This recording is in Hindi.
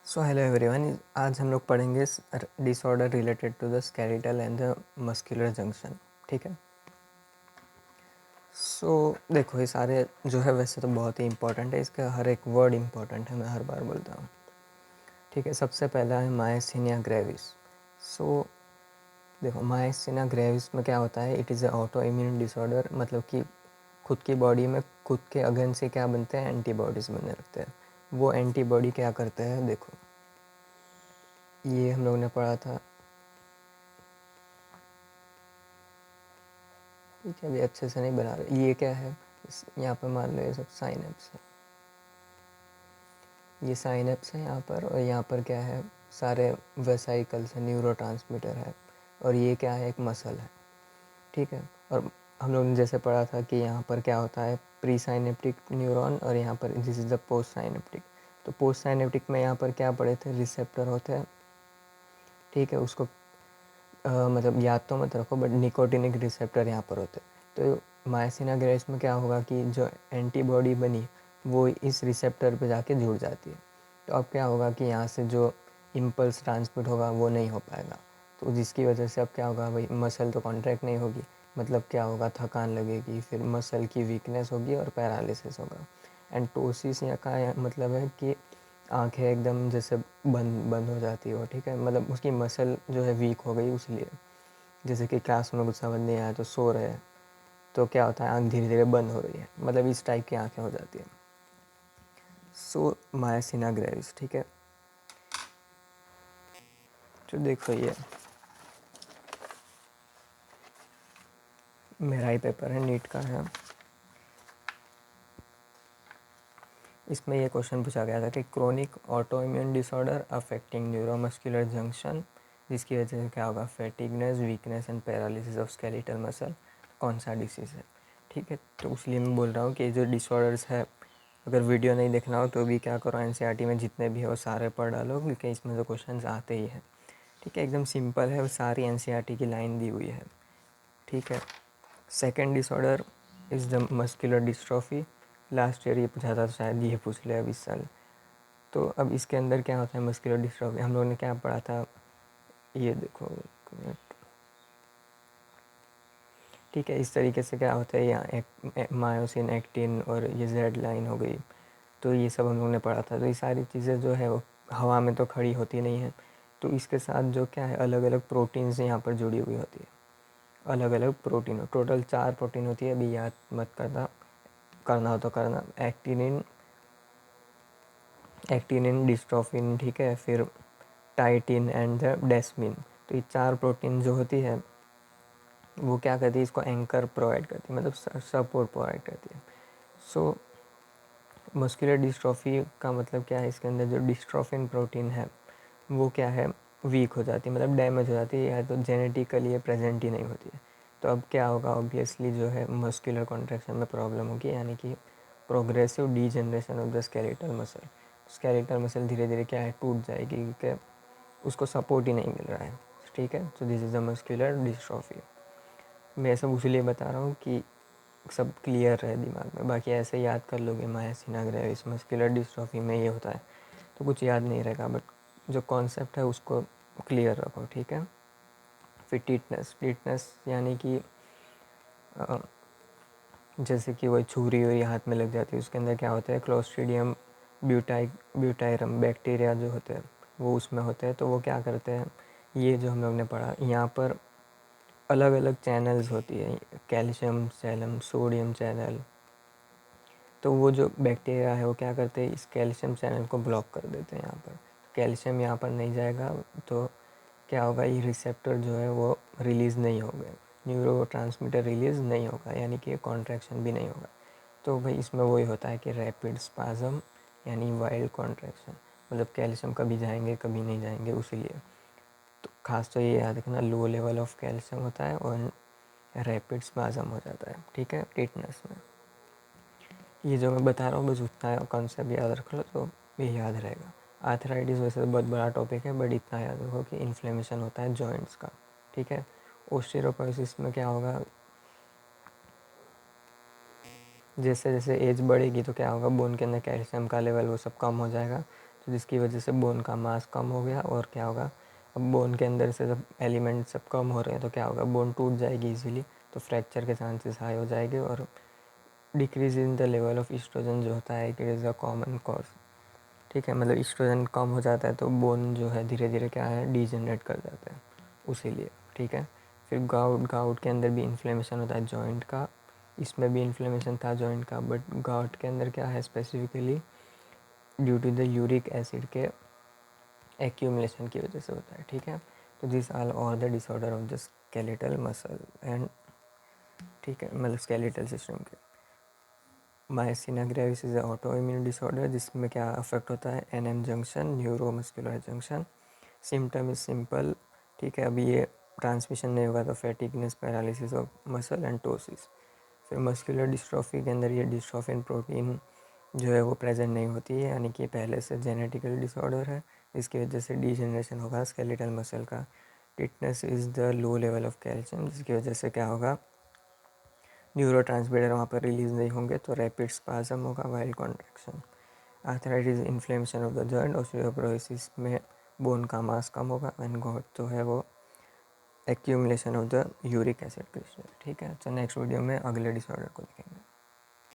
सो हेलो एवरीवन, आज हम लोग पढ़ेंगे disorder related to the skeletal and the muscular junction. ठीक है। देखो, ये सारे जो है वैसे तो बहुत ही इंपॉर्टेंट है, इसका हर एक वर्ड इंपॉर्टेंट है, मैं हर बार बोलता हूँ। ठीक है। सबसे पहला है मायस्थीनिया ग्रेविस। सो देखो, मायस्थीनिया ग्रेविस में क्या होता है, it is a auto immune disorder, मतलब कि खुद की बॉडी में खुद के अगेंस्ट से क्या बनते हैं, एंटीबॉडीज़ बनने लगते हैं। वो एंटीबॉडी क्या करते हैं, देखो ये हम लोग ने पढ़ा था। ठीक है, अभी अच्छे से नहीं बना रहे। ये क्या है, यहाँ पर मान लो ये सब साइनेप्स है, ये साइनेप्स है यहाँ पर, और यहाँ पर क्या है, सारे वेसाइकल्स है, न्यूरोट्रांसमीटर है, और ये क्या है, एक मसल है। ठीक है। और हम लोग ने जैसे पढ़ा था कि यहाँ पर क्या होता है, प्री साइनेप्टिक न्यूरॉन, और यहाँ पर this is the post synaptic. तो पोस्ट साइनेप्टिक में यहाँ पर क्या पढ़े थे, रिसेप्टर होते हैं। ठीक है। उसको मतलब याद तो मत रखो, बट निकोटिनिक रिसेप्टर यहाँ पर होते हैं। तो मायसिना ग्रेविस में क्या होगा कि जो एंटीबॉडी बनी वो इस रिसेप्टर पे जाके जुड़ जाती है। तो अब क्या होगा कि यहाँ से जो इम्पल्स ट्रांसमिट होगा वो नहीं हो पाएगा, तो जिसकी वजह से अब क्या होगा भाई, मसल तो कॉन्ट्रैक्ट नहीं होगी, मतलब क्या होगा, थकान लगेगी, फिर मसल की वीकनेस होगी और पैरालिसिस होगा। एंड टोसिस यहाँ का मतलब है कि आंखें एकदम जैसे बंद बंद हो जाती हो। ठीक है। मतलब उसकी मसल जो है वीक हो गई, उसलिए जैसे कि क्लास में कुछ समझ नहीं आया तो सो रहे हैं, तो क्या होता है, आंख धीरे धीरे बंद हो रही है, मतलब इस टाइप की आंखें हो जाती हैं। सो मायसिना ग्रेविस। ठीक है। तो देखो, ये मेरा ही पेपर है, नीट का है। इसमें ये क्वेश्चन पूछा गया था कि chronic auto immune disorder affecting neuromuscular junction, जिसकी वजह से क्या होगा, fatigueness, weakness and paralysis of skeletal muscle, कौन सा डिसीज़ है। ठीक है। तो इसलिए मैं बोल रहा हूँ कि ये जो डिसऑर्डर्स है, अगर वीडियो नहीं देखना हो तो भी क्या करो, एनसीईआरटी में जितने भी हो सारे पढ़ डालो, क्योंकि इसमें तो क्वेश्चन आते ही हैं। ठीक है। एकदम सिंपल है, वो सारी एनसीईआरटी की लाइन दी हुई है। ठीक है। Second disorder is the muscular dystrophy. Last year ये पूछा था, तो शायद ये पूछ लिया अब इस साल। तो अब इसके अंदर क्या होता है, मस्कुलर डिस्ट्रॉफी, हम लोगों ने क्या पढ़ा था, ये देखो एक मिनट। ठीक है। इस तरीके से क्या होता है, यहाँ एक मायोसिन, एक्टिन और ये जेड लाइन हो गई, तो ये सब हम लोगों ने पढ़ा था। तो ये सारी चीज़ें जो है वो हवा में तो खड़ी होती नहीं है, तो इसके साथ जो क्या है, अलग अलग प्रोटीन्स यहाँ पर जुड़ी हुई होती है। अलग अलग प्रोटीन, टोटल 4 प्रोटीन होती है, अभी याद मत करना, करना हो तो करना। एक्टिनिन, एक्टिनिन, डिस्ट्रोफिन, ठीक है, फिर टाइटिन एंड द डेस्मिन। तो ये 4 प्रोटीन जो होती है वो क्या करती है, इसको एंकर प्रोवाइड करती है, मतलब सपोर्ट प्रोवाइड करती है। सो मस्कुलर डिस्ट्रॉफी का मतलब क्या है, इसके अंदर जो डिस्ट्रोफिन प्रोटीन है वो क्या है, वीक हो जाती है, मतलब डैमेज हो जाती है, या तो जेनेटिकली ये प्रेजेंट ही नहीं होती है। तो अब क्या होगा, ऑब्वियसली जो है मस्कुलर कॉन्ट्रैक्शन में प्रॉब्लम होगी, यानी कि progressive degeneration of the skeletal muscle. Skeletal muscle धीरे धीरे क्या है, टूट जाएगी, क्योंकि उसको सपोर्ट ही नहीं मिल रहा है। ठीक है। तो this is the muscular dystrophy. मैं सब इसलिए बता रहा हूँ कि सब क्लियर रहे दिमाग में, बाकी ऐसे याद कर लोगे, मायसिना ग्रेविस मस्कुलर डिस्ट्रॉफी में ये होता है, तो कुछ याद नहीं रहेगा, बट जो कॉन्सेप्ट है उसको क्लियर रखो। ठीक है। फिर टिटनेस, टिटनेस यानी कि जैसे कि वही छुरी हुई हाथ में लग जाती है, उसके अंदर क्या होता है, क्लोस्ट्रीडियम ब्यूटाइरम बैक्टीरिया जो होते हैं वो उसमें होते हैं। तो वो क्या करते हैं, ये जो हम लोग ने पढ़ा, यहाँ पर अलग अलग चैनल्स होती है, कैल्शियम चैनल, सोडियम चैनल। तो वो जो बैक्टीरिया है वो क्या करते हैं, इस कैल्शियम चैनल को ब्लॉक कर देते हैं। यहाँ पर कैल्शियम यहाँ पर नहीं जाएगा, तो क्या होगा, ये रिसेप्टर जो है वो रिलीज़ नहीं होगा, न्यूरो ट्रांसमीटर रिलीज़ नहीं होगा, यानी कि कॉन्ट्रैक्शन भी नहीं होगा। तो भाई इसमें वही होता है कि रैपिड स्पाज़म, यानी वाइल्ड कॉन्ट्रैक्शन, मतलब कैल्शियम कभी जाएंगे कभी नहीं जाएंगे, उसीलिए तो खास तो ये याद रखना, लो लेवल ऑफ कैल्शियम होता है और रैपिड स्पाज़म हो जाता है। ठीक है। टिटनेस में ये जो मैं बता रहा हूँ बस उतना कॉन्सेप्ट याद रख लो तो ये याद रहेगा। आर्थराइटिस वैसे तो बहुत बड़ा टॉपिक है, बट इतना याद रखो कि इन्फ्लेमेशन होता है जॉइंट्स का। ठीक है। ओस्टियोपोरोसिस में क्या होगा, जैसे जैसे एज बढ़ेगी तो क्या होगा, बोन के अंदर कैल्शियम का लेवल वो सब कम हो जाएगा, तो जिसकी वजह से बोन का मास कम हो गया और क्या होगा, अब बोन के अंदर से जब एलिमेंट सब कम हो रहे हैं तो क्या होगा, बोन टूट जाएगी इजीली, तो फ्रैक्चर के चांसेस हाई हो जाएंगे। और decrease in the level of estrogen जो होता है, it is a common cause. ठीक है, मतलब ईस्ट्रोजन कम हो जाता है तो बोन जो है धीरे धीरे क्या है, डीजनरेट कर जाता है उसी लिए। ठीक है, फिर गाउट के अंदर भी इन्फ्लेमेशन होता है जॉइंट का, इसमें भी इन्फ्लेमेशन था जॉइंट का, बट गाउट के अंदर क्या है specifically due to the uric acid के एक्यूमुलेशन की वजह से होता है। ठीक है, तो दिस आल और the disorder of the skeletal muscle and, ठीक है, मतलब स्केलेटल सिस्टम के। Myasthenia gravis is auto immune disorder, जिसमें क्या अफेक्ट होता है, NM junction, neuromuscular junction. Symptom is simple. ठीक है, अभी ये ट्रांसमिशन नहीं होगा तो fatigueness, paralysis of muscle and ptosis. फिर मस्कुलर डिस्ट्रॉफी के अंदर ये डिस्ट्रॉफिन प्रोटीन जो है वो प्रेजेंट नहीं होती है, यानी कि पहले से जेनेटिकल डिसऑर्डर है, इसकी वजह से डीजनरेशन होगा स्केलेटल मसल का। Tetanus is the low level of calcium, जिसकी वजह से क्या होगा, न्यूरो ट्रांसमीटर वहाँ पर रिलीज नहीं होंगे तो रैपिड स्पाज्म होगा, wild contraction. Arthritis, inflammation of the joint. Osteoporosis में बोन का मास कम होगा, एंड गॉट जो है वो accumulation of the uric acid crystal. ठीक है, तो नेक्स्ट वीडियो में अगले डिसऑर्डर को देखेंगे।